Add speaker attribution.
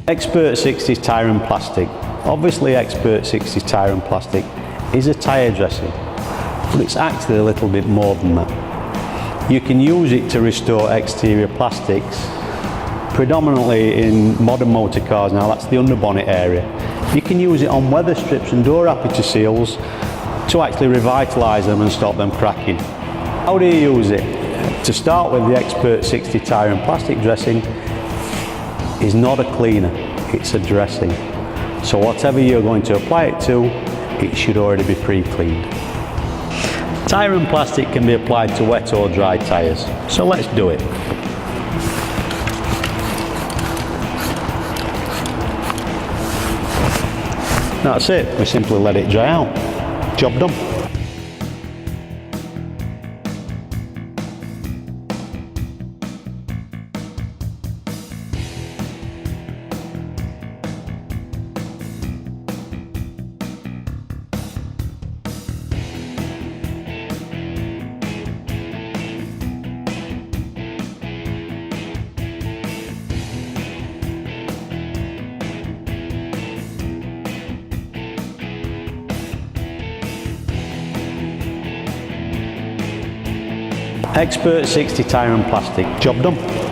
Speaker 1: Xpert 60 tyre and plastic. Obviously Xpert 60 tyre and plastic is a tyre dressing, but it's actually a little bit more than that. You can use it to restore exterior plastics, predominantly in modern motor cars now, that's the underbonnet area. You can use it on weather strips and door aperture seals to actually revitalise them and stop them cracking. How do you use it? To start with, the Xpert 60 tyre and plastic dressing is not a cleaner, it's a dressing. So whatever you're going to apply it to, it should already be pre-cleaned. Tyre and plastic can be applied to wet or dry tyres, so let's do it. That's it, we simply let it dry out. Job done. Xpert 60 tyre and plastic, job done.